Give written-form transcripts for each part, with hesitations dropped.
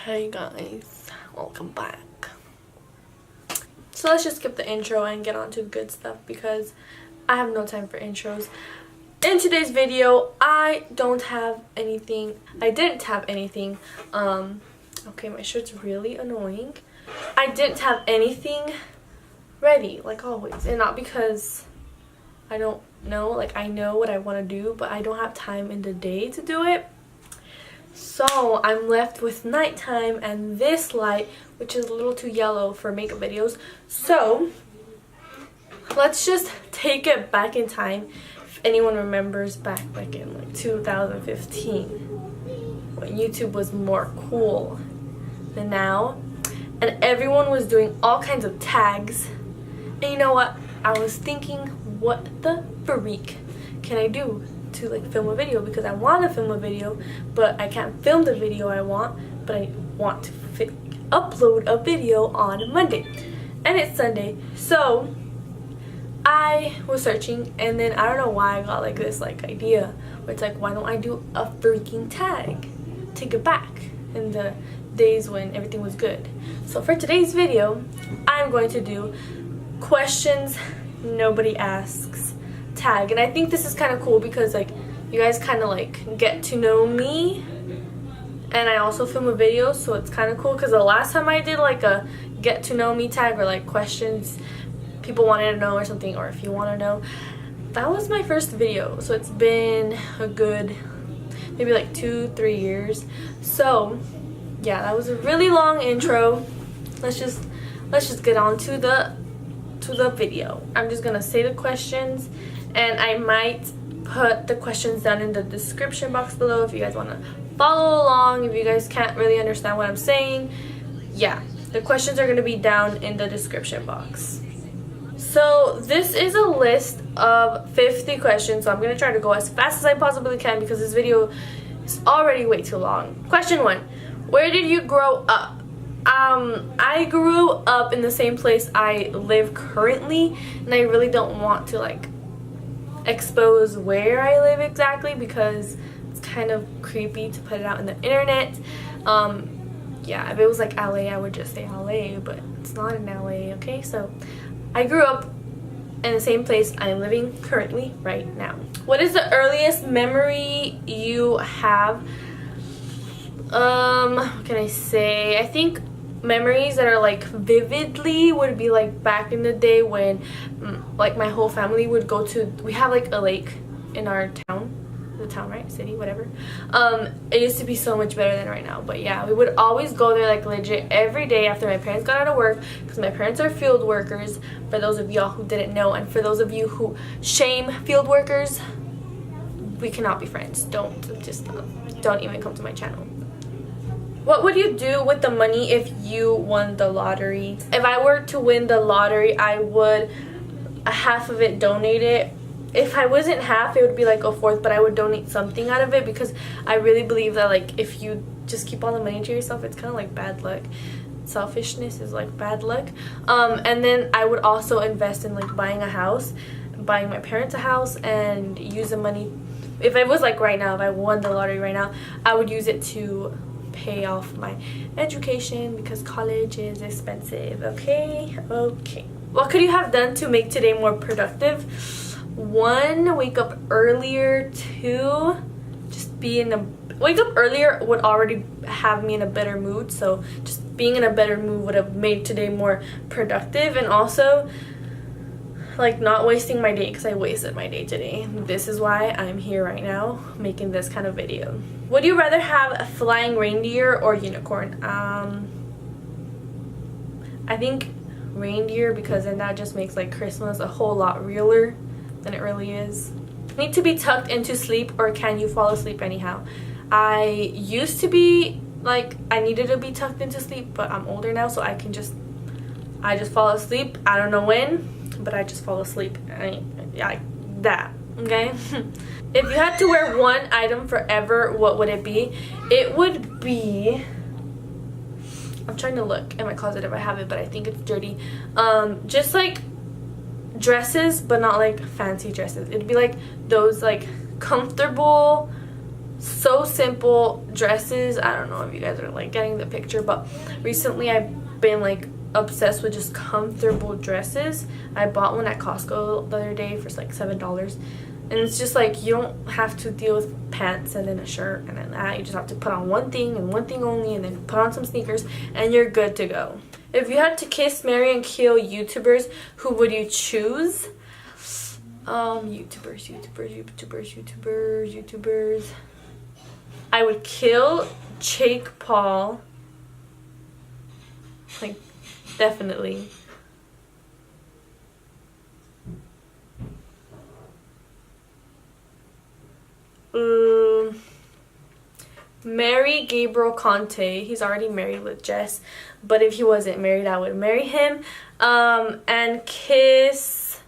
Hey guys, welcome back. So let's just skip the intro and get on to the good stuff because I have no time for intros. In today's video, I didn't have anything. Okay, my shirt's really annoying. I didn't have anything ready, like always. And not because I don't know, like I know what I want to do, but I don't have time in the day to do it. So I'm left with nighttime and this light, which is a little too yellow for makeup videos. So let's just take it back in time. If anyone remembers back in like 2015 when YouTube was more cool than now and everyone was doing all kinds of tags. And you know what? I was thinking, what the freak can I do to like film a video, because I want to film a video but I can't film the video I want, but I want to upload a video on Monday and it's Sunday. So I was searching and then I don't know why I got like this like idea where it's like, why don't I do a freaking tag, take it back in the days when everything was good. So for today's video I'm going to do questions nobody asks tag, and I think this is kind of cool because like you guys kind of like get to know me and I also film a video, so it's kind of cool because the last time I did like a get to know me tag or like questions people wanted to know or something, or if you want to know, that was my first video. So it's been a good maybe like 2-3 years. So yeah, that was a really long intro. Let's just get on to the video. I'm just gonna say the questions and I might put the questions down in the description box below if you guys want to follow along. If you guys can't really understand what I'm saying, yeah, the questions are going to be down in the description box. So this is a list of 50 questions, so I'm going to try to go as fast as I possibly can because this video is already way too long. Question 1. Where did you grow up? I grew up in the same place I live currently, and I really don't want to like expose where I live exactly because it's kind of creepy to put it out in the internet. Yeah, if it was like LA I would just say LA, but it's not in LA, okay? So I grew up in the same place I'm living currently right now. What is the earliest memory you have? What can I say? I think memories that are like vividly would be like back in the day when like my whole family would go to, we have like a lake in our town, right, city, whatever. It used to be so much better than right now, but yeah, we would always go there like legit every day after my parents got out of work, because my parents are field workers, for those of y'all who didn't know, and for those of you who shame field workers, we cannot be friends. Don't even come to my channel. What would you do with the money if you won the lottery? If I were to win the lottery, I would half of it donate it. If I wasn't half, it would be like a fourth, but I would donate something out of it because I really believe that like if you just keep all the money to yourself, it's kind of like bad luck. Selfishness is like bad luck. And then I would also invest in like buying a house, buying my parents a house, and use the money. If it was like right now, if I won the lottery right now, I would use it to pay off my education because college is expensive. Okay. What could you have done to make today more productive? 1, wake up earlier. 2, just wake up earlier would already have me in a better mood, so just being in a better mood would have made today more productive. And also like not wasting my day, because I wasted my day today. This is why I'm here right now making this kind of video. Would you rather have a flying reindeer or unicorn? I think reindeer, because then that just makes like Christmas a whole lot realer than it really is. Need to be tucked into sleep, or can you fall asleep anyhow? I used to be like I needed to be tucked into sleep, but I'm older now, so I just fall asleep. I don't know when, but I just fall asleep. Like that, okay? If you had to wear one item forever, what would it be? It would be, I'm trying to look in my closet if I have it, but I think it's dirty. Just like dresses, but not like fancy dresses. It'd be like those like comfortable so simple dresses. I don't know if you guys are like getting the picture, but recently I've been like obsessed with just comfortable dresses. I bought one at Costco the other day for like $7, and it's just like you don't have to deal with pants and then a shirt and then that. You just have to put on one thing and one thing only, and then put on some sneakers and you're good to go. If you had to kiss, marry, and kill YouTubers, who would you choose? YouTubers. I would kill Jake Paul. Like, definitely. Marry Gabriel Conte. He's already married with Jess, but if he wasn't married, I would marry him. And kiss...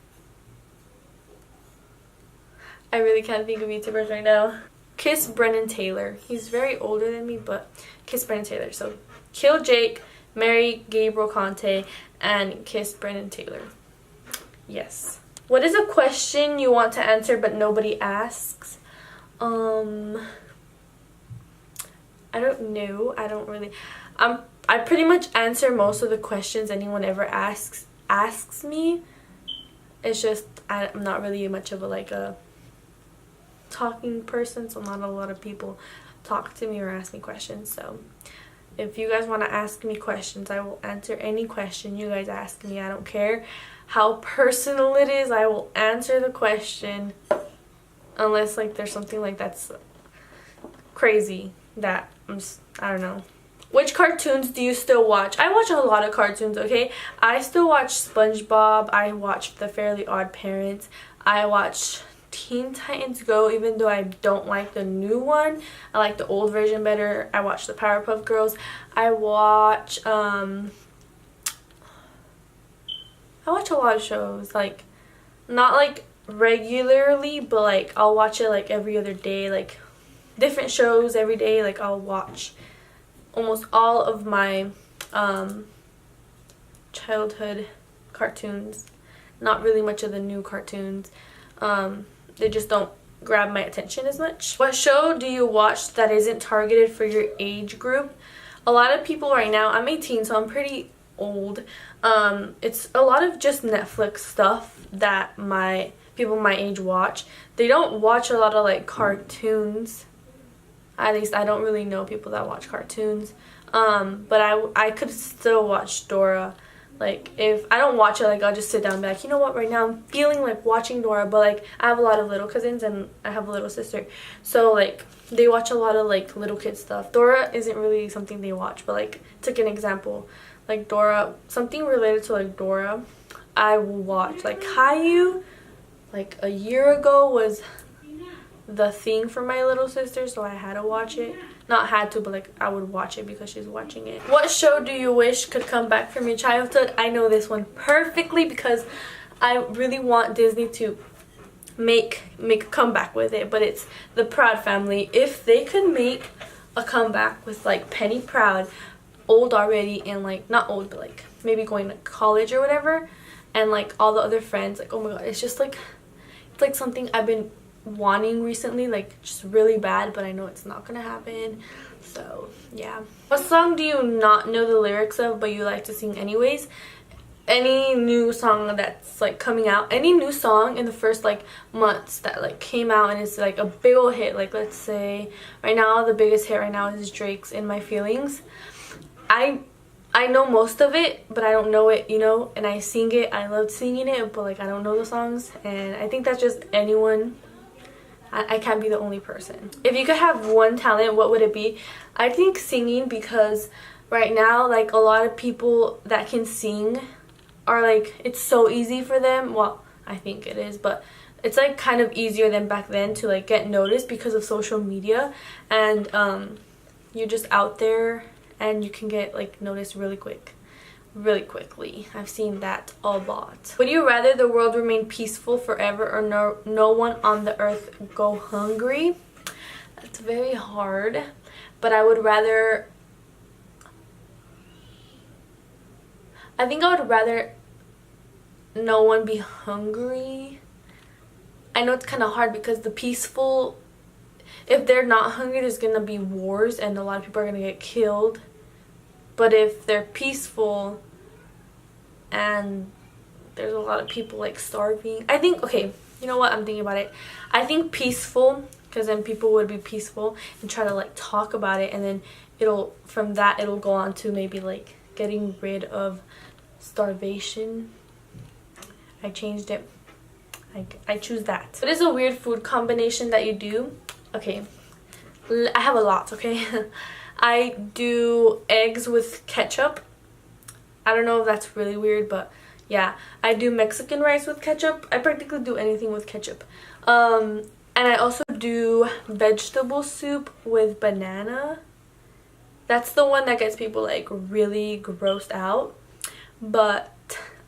I really can't think of YouTubers right now. Kiss Brennan Taylor. He's very older than me, but kiss Brennan Taylor. So kill Jake, marry Gabriel Conte, and kiss Brennan Taylor. Yes. What is a question you want to answer but nobody asks? I don't know. I don't really. I pretty much answer most of the questions anyone ever asks me. It's just I'm not really much of a talking person, so not a lot of people talk to me or ask me questions. So if you guys want to ask me questions, I will answer any question you guys ask me. I don't care how personal it is. I will answer the question, unless like there's something like that's crazy that I don't know. Which cartoons do you still watch? I watch a lot of cartoons, okay? I still watch SpongeBob. I watch The Fairly Odd Parents. I watch Teen Titans Go, even though I don't like the new one. I like the old version better. I watch the Powerpuff Girls. I watch a lot of shows, like not like regularly, but like I'll watch it like every other day, like different shows every day. Like I'll watch almost all of my childhood cartoons. Not really much of the new cartoons. They just don't grab my attention as much. What show do you watch that isn't targeted for your age group? A lot of people right now, I'm 18, so I'm pretty old. It's a lot of just Netflix stuff that people my age watch. They don't watch a lot of like cartoons. At least I don't really know people that watch cartoons. But I could still watch Dora. Like, if I don't watch it, like, I'll just sit down and be like, you know what, right now I'm feeling like watching Dora. But like, I have a lot of little cousins and I have a little sister, so like they watch a lot of like little kid stuff. Dora isn't really something they watch, but like, take an example, like Dora, something related to like Dora, I will watch. Like Caillou, like a year ago was the thing for my little sister, so I had to watch it. Not had to, but like I would watch it because she's watching it. What show do you wish could come back from your childhood? I know this one perfectly because I really want Disney to make a comeback with it, but it's The Proud Family. If they could make a comeback with like Penny Proud, old already, and like not old, but like maybe going to college or whatever, and like all the other friends, like, oh my god, it's just like, it's like something I've been wanting recently, like just really bad, but I know it's not gonna happen. So yeah. What song do you not know the lyrics of but you like to sing anyways? Any new song that's like coming out, any new song in the first like months that like came out and it's like a big old hit. Like, let's say right now the biggest hit right now is Drake's In My Feelings. I know most of it, but I don't know it, you know, and I sing it. I love singing it, but like I don't know the songs, and I think that's just anyone. I can't be the only person. If you could have one talent, what would it be? I think singing, because right now, like, a lot of people that can sing are like, it's so easy for them. Well, I think it is, but it's like kind of easier than back then to like get noticed because of social media, and you're just out there and you can get like noticed really quickly. I've seen that a lot. Would you rather the world remain peaceful forever or no one on the earth go hungry? That's very hard, but I would rather, I think I would rather no one be hungry. I know it's kind of hard because the peaceful, if they're not hungry, there's gonna be wars and a lot of people are gonna get killed. But if they're peaceful and there's a lot of people like starving, I think, okay, you know what, I'm thinking about it. I think peaceful, because then people would be peaceful and try to like talk about it, and then from that it'll go on to maybe like getting rid of starvation. I changed it. I choose that. What is a weird food combination that you do? Okay, I have a lot, okay? I do eggs with ketchup. I don't know if that's really weird, but yeah. I do Mexican rice with ketchup. I practically do anything with ketchup. And I also do vegetable soup with banana. That's the one that gets people like really grossed out, but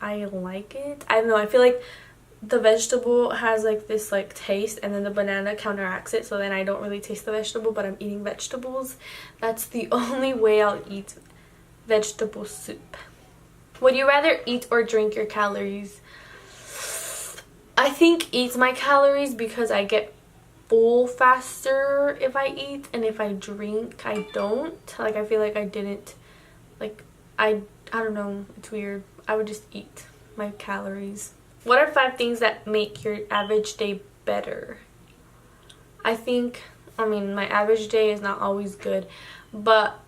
I like it. I don't know, I feel like the vegetable has like this like taste, and then the banana counteracts it, so then I don't really taste the vegetable, but I'm eating vegetables. That's the only way I'll eat vegetable soup. Would you rather eat or drink your calories? I think eat my calories, because I get full faster if I eat, and if I drink I don't. Like, I feel like I didn't, like, I don't know, it's weird. I would just eat my calories. What are 5 things that make your average day better? I think, I mean, my average day is not always good, but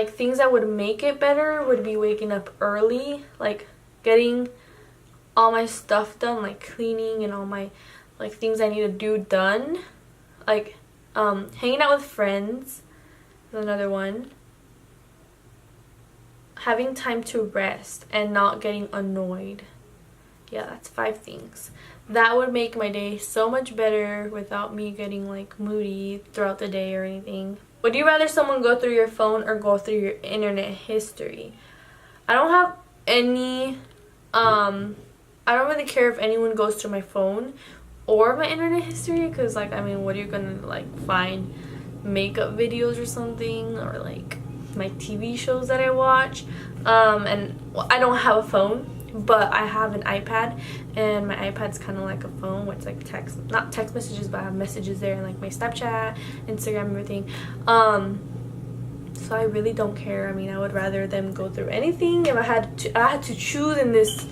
things that would make it better would be waking up early, like getting all my stuff done, like cleaning and all my like things I need to do done, like hanging out with friends is another one. Having time to rest and not getting annoyed. Yeah, that's 5 things. That would make my day so much better without me getting like moody throughout the day or anything. Would you rather someone go through your phone or go through your internet history? I don't have any, I don't really care if anyone goes through my phone or my internet history, because like, I mean, what are you gonna like find? Makeup videos or something, or like my TV shows that I watch. And well, I don't have a phone, but I have an iPad, and my iPad's kind of like a phone where it's like text, not text messages, but I have messages there, and like my Snapchat, Instagram, everything. So I really don't care. I mean, I would rather them go through anything. If I had to choose in this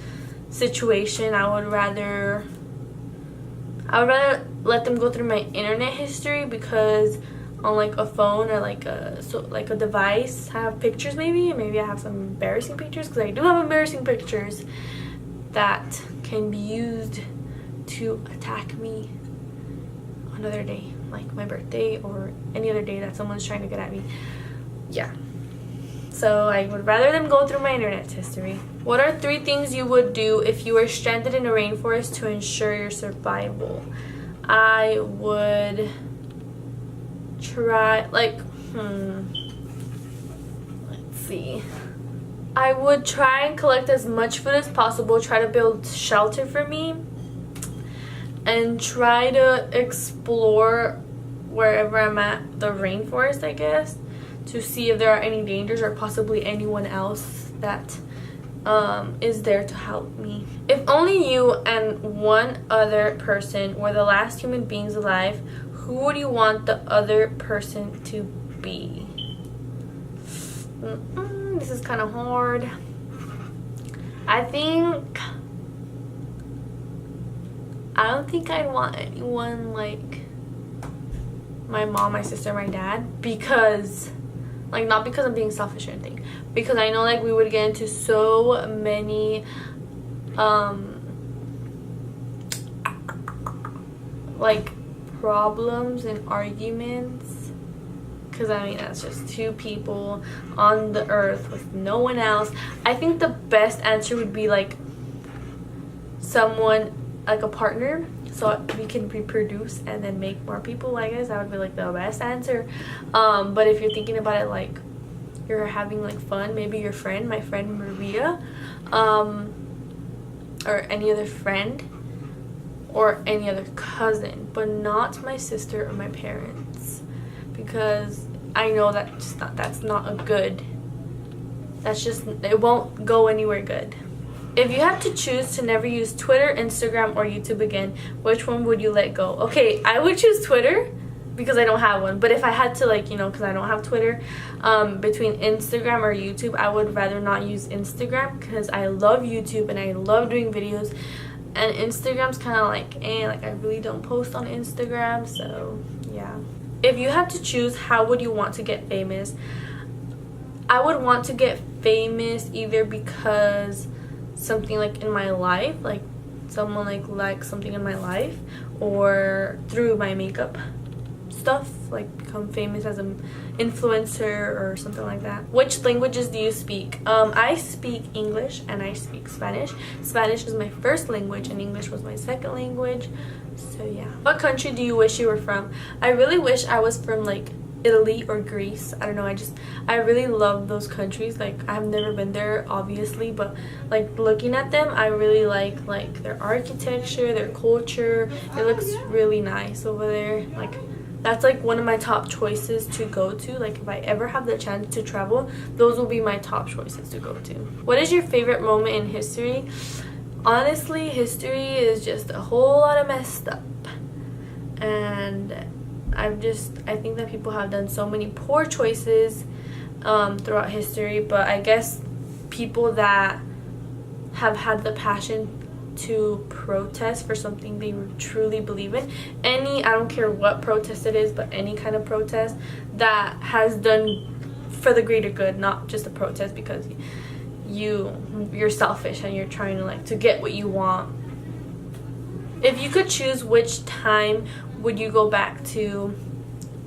situation, I would rather let them go through my internet history, because on like a phone or like a device, I have pictures, maybe I have some embarrassing pictures, because I do have embarrassing pictures that can be used to attack me another day, like my birthday or any other day that someone's trying to get at me. Yeah, so I would rather them go through my internet history. What are 3 things you would do if you were stranded in a rainforest to ensure your survival? I would try, like, let's see. I would try and collect as much food as possible, try to build shelter for me, and try to explore wherever I'm at, the rainforest, I guess, to see if there are any dangers or possibly anyone else that is there to help me. If only you and one other person were the last human beings alive, who would you want the other person to be? This is kind of hard. I don't think I'd want anyone like my mom, my sister, my dad, because, like, not because I'm being selfish or anything, because I know like we would get into so many like problems and arguments, because I mean, that's just 2 people on the earth with no one else. I think the best answer would be like someone, like a partner, so we can reproduce and then make more people. I guess that would be like the best answer. But if you're thinking about it like you're having like fun, maybe your friend, my friend Maria, or any other friend, or any other cousin, but not my sister or my parents, because I know that's not a good, that's just, it won't go anywhere good. If you had to choose to never use Twitter, Instagram, or YouTube again, which one would you let go? Okay, I would choose Twitter, because I don't have one. But if I had to, like, you know, because I don't have Twitter, between Instagram or YouTube, I would rather not use Instagram because I love YouTube and I love doing videos. And Instagram's kind of like, like I really don't post on Instagram, so yeah. If you had to choose, how would you want to get famous? I would want to get famous either because something like in my life, like someone like something in my life, or through my makeup stuff, like become famous as an influencer or something like that. Which languages do you speak? I speak English and I speak Spanish. Spanish is my first language and English was my second language. So yeah. What country do you wish you were from? I really wish I was from like Italy or Greece. I don't know, I really love those countries. Like I've never been there obviously, but like looking at them, I really like their architecture, their culture. It looks really nice over there. Like that's like one of my top choices to go to. Like if I ever have the chance to travel, those will be my top choices to go to. What is your favorite moment in history? Honestly, history is just a whole lot of messed up, and I think that people have done so many poor choices throughout history. But I guess people that have had the passion to protest for something they truly believe in, I don't care what protest it is, but any kind of protest that has done for the greater good, not just a protest because you're selfish and you're trying to like to get what you want. If you could choose, which time would you go back to?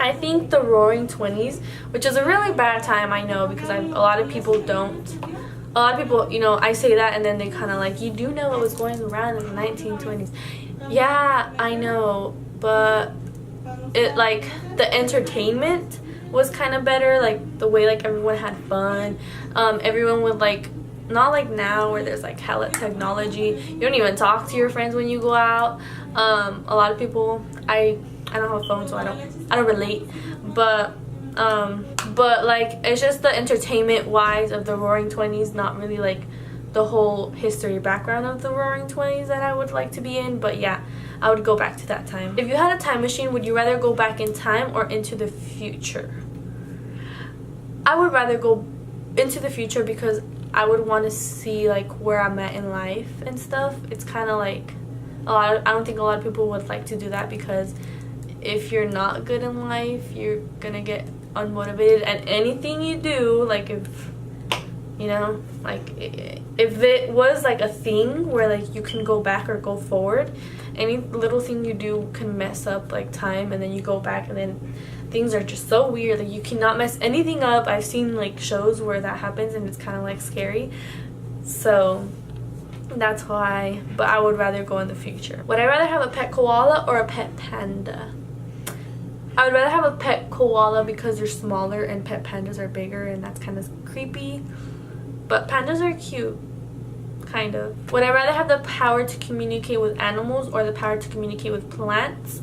I think the Roaring 20s, which is a really bad time, I know, because a lot of people don't. A lot of people, you know, I say that and then they kind of like, you do know what was going around in the 1920s. Yeah, I know, but it like the entertainment was kind of better, like the way like everyone had fun. Everyone would like, not like now where there's like hella technology. You don't even talk to your friends when you go out. A lot of people, I don't have a phone, so I don't relate, but like it's just the entertainment wise of the Roaring 20s, not really like the whole history background of the Roaring 20s that I would like to be in. But yeah, I would go back to that time. If you had a time machine, would you rather go back in time or into the future? I would rather go into the future because I would want to see like where I'm at in life and stuff. It's kind of like I don't think a lot of people would like to do that, because if you're not good in life, you're gonna get unmotivated at anything you do. Like if, you know, like if it was like a thing where like you can go back or go forward, any little thing you do can mess up like time, and then you go back and then things are just so weird. Like you cannot mess anything up. I've seen like shows where that happens and it's kind of like scary. So that's why. But I would rather go in the future. Would I rather have a pet koala or a pet panda? I would rather have a pet koala because they're smaller and pet pandas are bigger, and that's kind of creepy. But pandas are cute, kind of. Would I rather have the power to communicate with animals or the power to communicate with plants?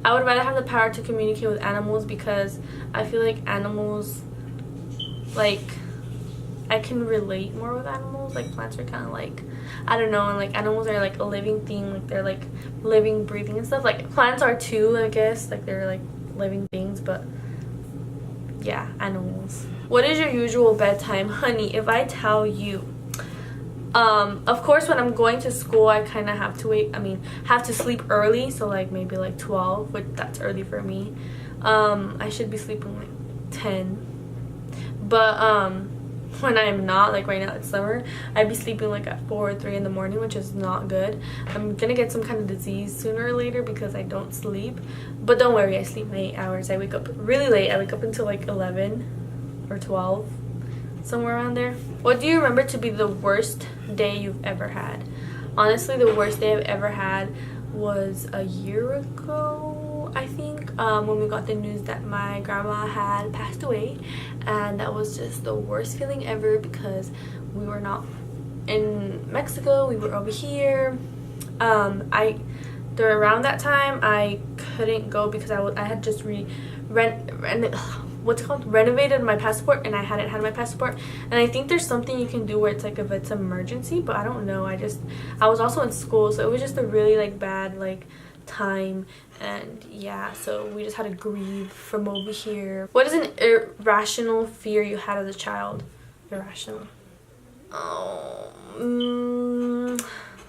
I would rather have the power to communicate with animals because I feel like animals, like, I can relate more with animals. Like plants are kind of like, I don't know, and like animals are like a living thing, like they're like living, breathing and stuff. Like plants are too, I guess, like they're like living things, but yeah, animals. What is your usual bedtime? Honey, if I tell you, of course when I'm going to school I kind of have to sleep early, so like maybe like 12, which that's early for me. I should be sleeping like 10, but when I'm not, like right now it's summer, I'd be sleeping like at 4 or 3 in the morning, which is not good. I'm gonna get some kind of disease sooner or later because I don't sleep. But don't worry, I sleep my 8 hours. I wake up really late. I wake up until like 11 or 12, somewhere around there. What do you remember to be the worst day you've ever had? Honestly, the worst day I've ever had was a year ago, I think, when we got the news that my grandma had passed away. And that was just the worst feeling ever because we were not in Mexico, we were over here. Around that time I couldn't go because I had just renovated my passport, and I hadn't had my passport. And I think there's something you can do where it's like if it's emergency, but I don't know. I was also in school, so it was just a really like bad like time, and yeah, so we just had to grieve from over here. What is an irrational fear you had as a child? Irrational. Oh,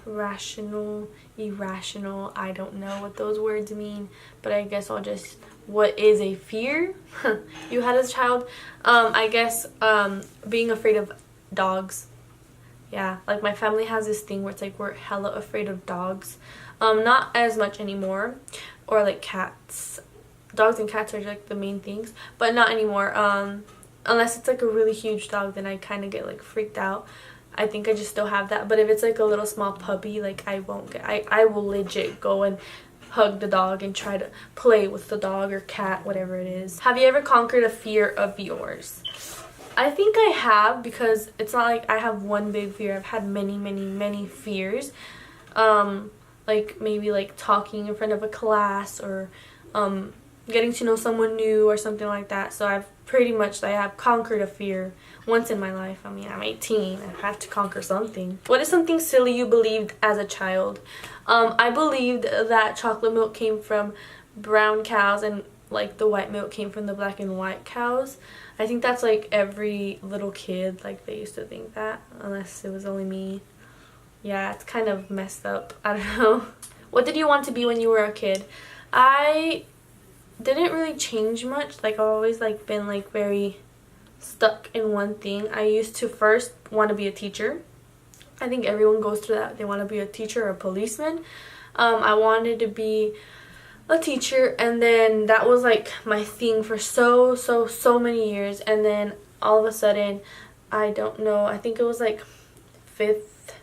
rational, irrational. I don't know what those words mean, but I guess I'll just. What is a fear you had as a child? I guess being afraid of dogs. Yeah, like my family has this thing where it's like we're hella afraid of dogs. Not as much anymore, or like cats. Dogs and cats are like the main things, but not anymore. Unless it's like a really huge dog, then I kind of get like freaked out. I think I just still have that. But if it's like a little small puppy, like I won't get. I will legit go and hug the dog and try to play with the dog or cat, whatever it is. Have you ever conquered a fear of yours? I think I have, because it's not like I have one big fear. I've had many fears. Like maybe like talking in front of a class, or getting to know someone new or something like that. So I've pretty much, I have conquered a fear once in my life. I mean, I'm 18. I have to conquer something. What is something silly you believed as a child? I believed that chocolate milk came from brown cows and like the white milk came from the black and white cows. I think that's like every little kid, like they used to think that, unless it was only me. Yeah, it's kind of messed up. I don't know. What did you want to be when you were a kid? I didn't really change much. Like I've always like been like very stuck in one thing. I used to first want to be a teacher. I think everyone goes through that. They want to be a teacher or a policeman. I wanted to be a teacher, and then that was like my thing for so many years. And then all of a sudden, I don't know, I think it was like 5th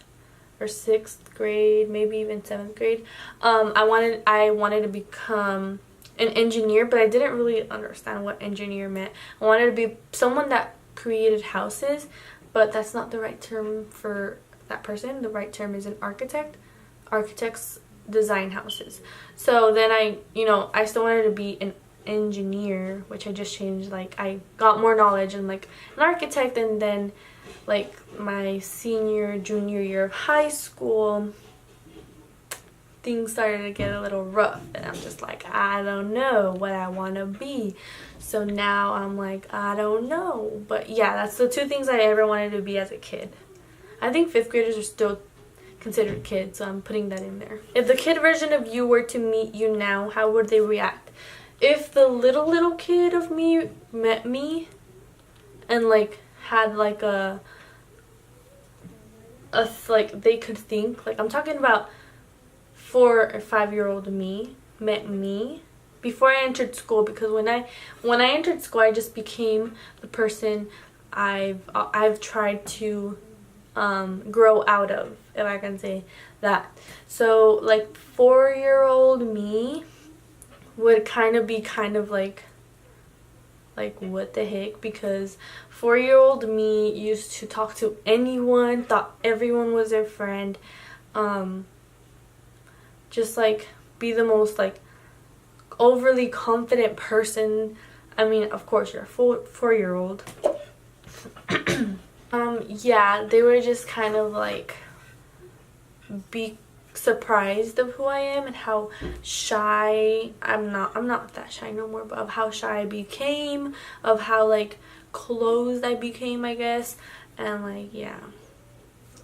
or 6th grade, maybe even 7th grade. I wanted to become an engineer, but I didn't really understand what engineer meant. I wanted to be someone that created houses, but that's not the right term for that person. The right term is an architect. Architects design houses. So then I still wanted to be an engineer, which I just changed. Like I got more knowledge and like an architect, and then like my junior year of high school, things started to get a little rough, and I'm just like, I don't know what I want to be. So now I'm like, I don't know. But yeah, that's the two things I ever wanted to be as a kid. I think 5th graders are still considered kids, so I'm putting that in there. If the kid version of you were to meet you now, how would they react? If the little kid of me met me and like had like a like they could think, like I'm talking about 4 or 5-year-old me met me before I entered school, because when I entered school, I just became the person I've tried to grow out of, if I can say that. So like 4-year-old me would kind of be like what the heck, because 4-year-old me used to talk to anyone, thought everyone was their friend, just like be the most like overly confident person. I mean, of course you're a 4-year-old. Yeah, they were just kind of like be surprised of who I am and how shy I'm not that shy no more, but of how shy I became, of how like closed I became, I guess. And like, yeah,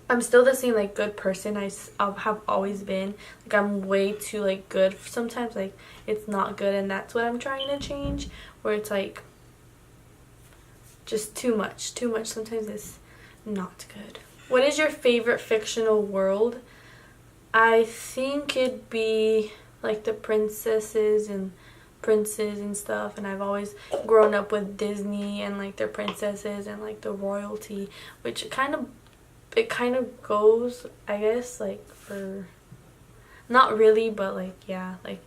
I'm still the same like good person I have always been. Like I'm way too like good sometimes, like it's not good, and that's what I'm trying to change, where it's like just too much sometimes is not good. What is your favorite fictional world? I think it'd be like the princesses and princes and stuff, and I've always grown up with Disney and like their princesses and like the royalty, which it kind of goes, I guess, like for not really, but like yeah, like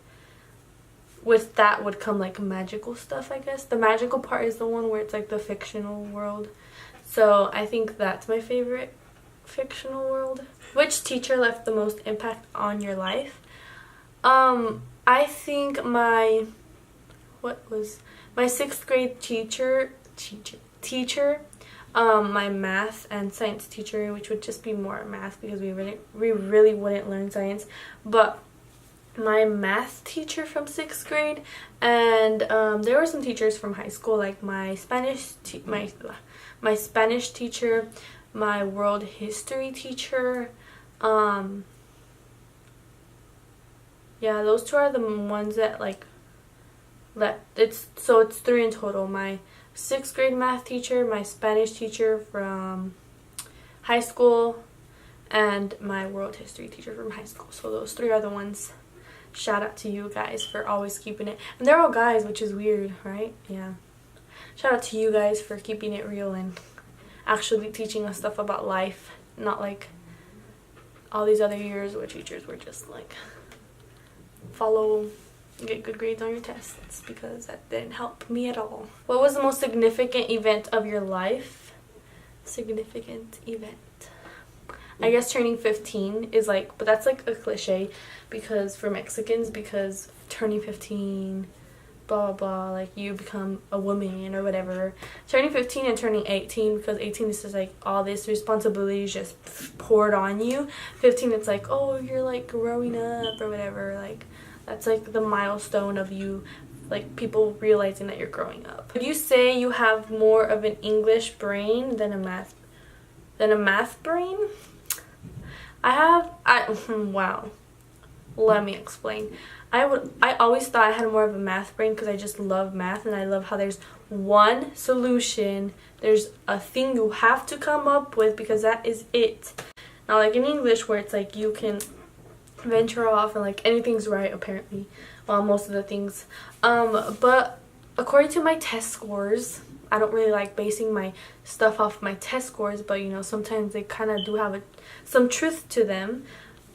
with that would come like magical stuff, I guess. The magical part is the one where it's like the fictional world. So I think that's my favorite fictional world. Which teacher left the most impact on your life? I think my 6th grade teacher, my math and science teacher, which would just be more math because we really wouldn't learn science, but my math teacher from 6th grade, and there were some teachers from high school, like my Spanish teacher, my world history teacher. Yeah, those two are the ones that like it's 3 in total. My 6th grade math teacher, my Spanish teacher from high school, and my world history teacher from high school. So those 3 are the ones. Shout out to you guys for always keeping it. And they're all guys, which is weird, right? Yeah. Shout out to you guys for keeping it real and actually teaching us stuff about life. Not like all these other years where teachers were just like, get good grades on your tests, because that didn't help me at all. What was the most significant event of your life? Significant event. I guess turning 15 is like, but that's like a cliche because for Mexicans, because turning 15, blah blah blah, like you become a woman or whatever. Turning 15 and turning 18, because 18 is just like all this responsibility is just poured on you. 15, it's like, oh, you're like growing up or whatever. Like that's like the milestone of you, like people realizing that you're growing up. Would you say you have more of an English brain than a math brain? Wow. Let me explain. I always thought I had more of a math brain because I just love math, and I love how there's one solution. There's a thing you have to come up with because that is it. Not like in English where it's like you can venture off and like anything's right apparently. Well, most of the things. But according to my test scores, I don't really like basing my stuff off my test scores, but you know, sometimes they kind of do have some truth to them.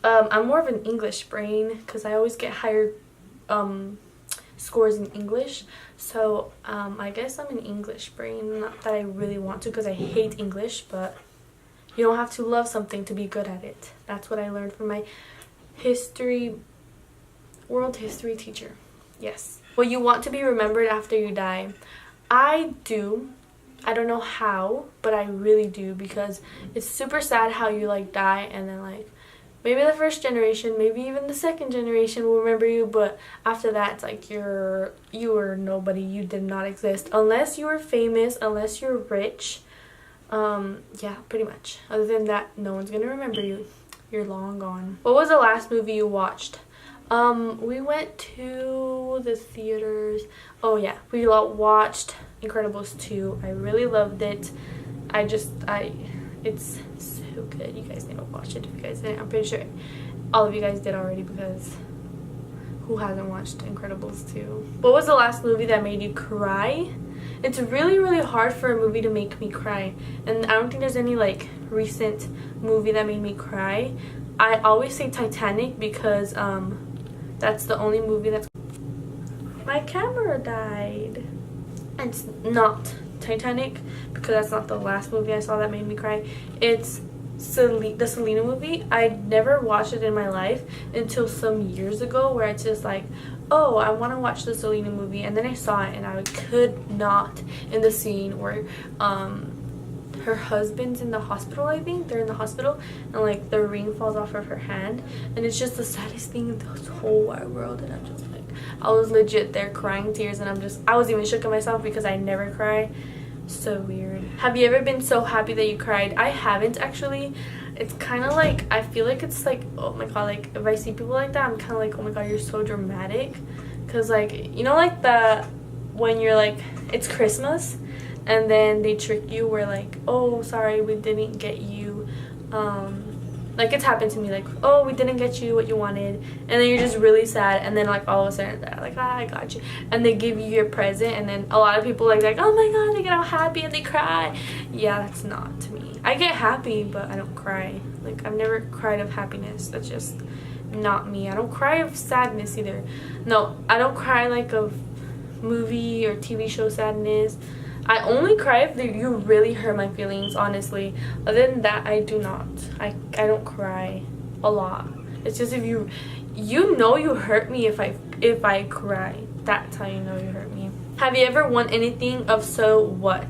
I'm more of an English brain because I always get higher scores in English. So I guess I'm an English brain. Not that I really want to, because I hate English, but you don't have to love something to be good at it. That's what I learned from my world history teacher. Yes. Well, you want to be remembered after you die. I do. I don't know how, but I really do, because it's super sad how you like die and then like maybe the first generation, maybe even the second generation will remember you, but after that it's like you were nobody. You did not exist unless you were famous, unless you're rich. Yeah, pretty much. Other than that, no one's gonna remember you. You're long gone. What was the last movie you watched? We went to the theaters. Oh yeah, we watched Incredibles 2. I really loved it. It's so good. You guys need to watch it if you guys didn't. I'm pretty sure all of you guys did already, because who hasn't watched Incredibles 2? What was the last movie that made you cry? It's really, really hard for a movie to make me cry, and I don't think there's any like recent movie that made me cry. I always say Titanic because that's the only movie that's... My camera died. It's not Titanic because that's not the last movie I saw that made me cry. It's the Selena movie. I never watched it in my life until some years ago, where it's just like, oh, I want to watch the Selena movie, and then I saw it and I could not. In the scene where her husband's in the hospital, I think they're in the hospital, and like the ring falls off of her hand, and it's just the saddest thing in this whole wide world, and I'm just like, I was legit there crying tears, and I was even shook at myself because I never cry. So weird. Have you ever been so happy that you cried? I haven't actually. It's kind of like, I feel like it's like, oh my god, like if I see people like that, I'm kind of like, oh my god, you're so dramatic. Because like, you know, like when you're like, it's Christmas and then they trick you where like, oh sorry, we didn't get you like it's happened to me, like, oh, we didn't get you what you wanted, and then you're just really sad, and then like all of a sudden they're like, ah, I got you, and they give you your present, and then a lot of people like oh my god, they get all happy and they cry. Yeah, that's not me. I get happy, but I don't cry. Like I've never cried of happiness. That's just not me. I don't cry of sadness either. No, I don't cry like of movie or TV show sadness. I only cry if you really hurt my feelings, honestly. Other than that, I do not. I don't cry a lot. It's just if you know you hurt me if I cry. That's how you know you hurt me. Have you ever won anything of so what?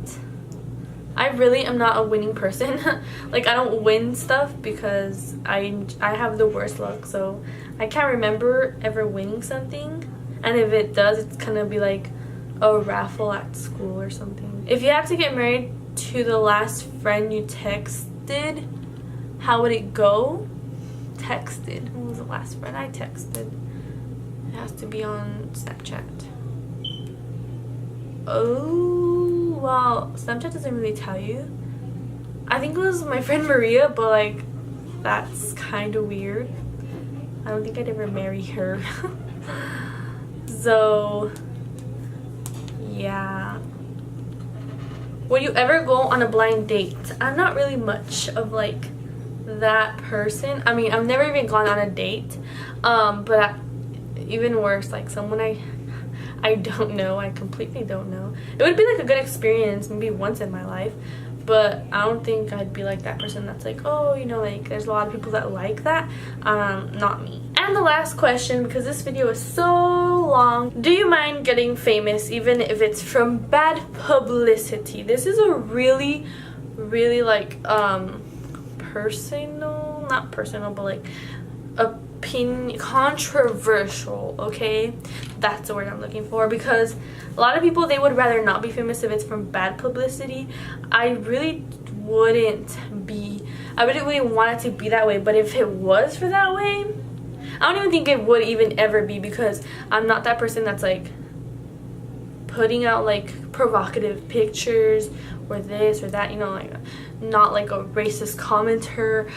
I really am not a winning person. Like, I don't win stuff because I have the worst luck, so I can't remember ever winning something. And if it does, it's gonna be like a raffle at school or something. If you had to get married to the last friend you texted, how would it go? Texted. Who was the last friend I texted? It has to be on Snapchat. Oh, wow. Snapchat doesn't really tell you. I think it was my friend Maria, but like, that's kind of weird. I don't think I'd ever marry her. So, yeah. Would you ever go on a blind date? I'm not really much of like that person. I mean, I've never even gone on a date. But even worse, like someone I don't know. I completely don't know. It would be like a good experience maybe once in my life, but I don't think I'd be like that person that's like, oh, you know, like there's a lot of people that like that. Not me. And the last question, because this video is so long, do you mind getting famous even if it's from bad publicity? This is a really like personal, not personal, but like opinion, controversial, okay? That's the word I'm looking for, because a lot of people, they would rather not be famous if it's from bad publicity. I really wouldn't want it to be that way, but if it was for that way, I don't even think it would even ever be, because I'm not that person that's like putting out like provocative pictures or this or that, you know, like not like a racist commenter.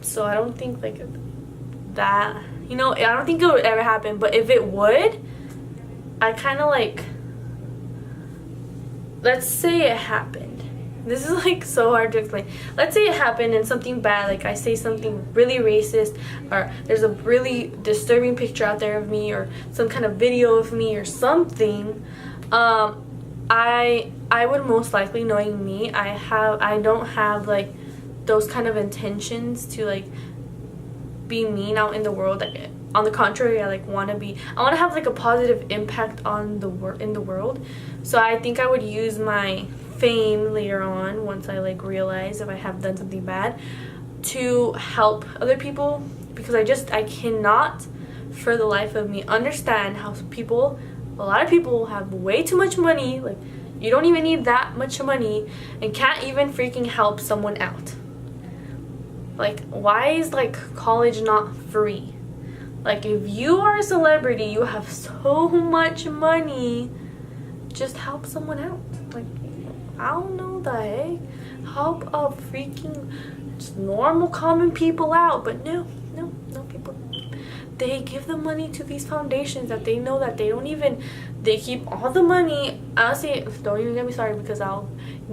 So I don't think like that, you know, I don't think it would ever happen. But if it would, I kind of like, let's say it happened. This is like so hard to explain. Let's say it happened and something bad, like I say something really racist, or there's a really disturbing picture out there of me, or some kind of video of me or something. I would most likely, knowing me, I don't have like those kind of intentions to like be mean out in the world. On the contrary, I want to have like a positive impact on in the world. So I think I would use my fame later on, once I like realize if I have done something bad, to help other people, because I cannot for the life of me understand how a lot of people have way too much money, like you don't even need that much money, and can't even freaking help someone out. Like, why is like college not free? Like, if you are a celebrity, you have so much money, just help someone out. Like, I don't know the heck. Help a freaking just normal common people out. But no people, they give the money to these foundations that they know that they keep all the money. Honestly, don't even get me started, because I'll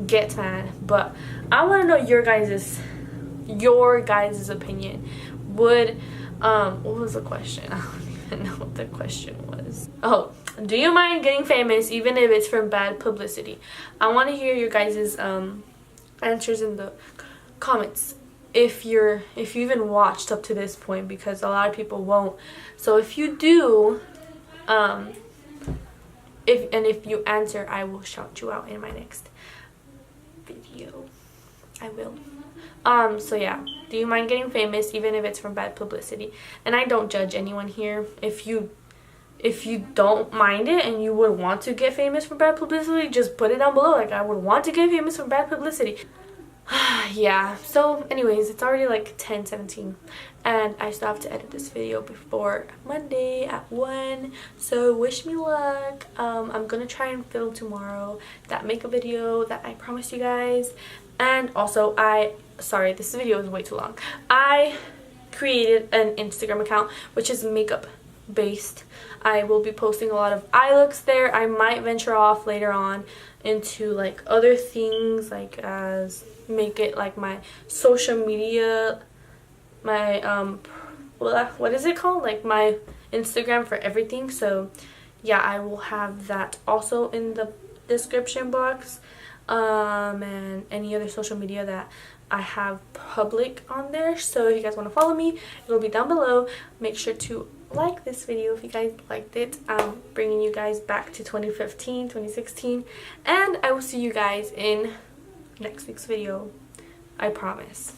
get mad. But I want to know your guys' opinion. Would what was the question? I don't even know what the question was. Oh, do you mind getting famous even if it's from bad publicity? I want to hear your guys' answers in the comments, if you even watched up to this point, because a lot of people won't. So if you do, if you answer, I will shout you out in my next video. I will. So yeah, do you mind getting famous even if it's from bad publicity? And I don't judge anyone here. If you don't mind it and you would want to get famous from bad publicity, just put it down below. Like, I would want to get famous from bad publicity. Yeah, so anyways, it's already like 10:17 and I still have to edit this video before Monday at 1, so wish me luck. I'm gonna try and film tomorrow that makeup video that I promised you guys. And also, sorry, this video is way too long. I created an Instagram account which is makeup based. I will be posting a lot of eye looks there. I might venture off later on into like other things, like as make it like my social media, my what is it called, like my Instagram for everything. So yeah, I will have that also in the description box, and any other social media that I have public on there. So if you guys want to follow me, it'll be down below. Make sure to like this video if you guys liked it. I'm bringing you guys back to 2015, 2016, and I will see you guys in next week's video. I promise.